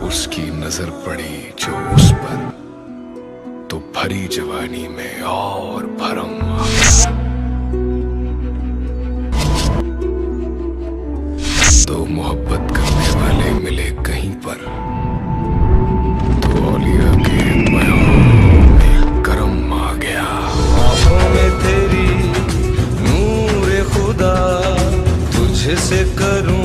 उसकी नजर पड़ी जो उस पर, तो भरी जवानी में और भरम आ गया। दो मोहब्बत करने वाले मिले कहीं पर, तो औलिया के बयान में करम आ गया। आँखों में तेरी नूर खुदा, तुझसे करूं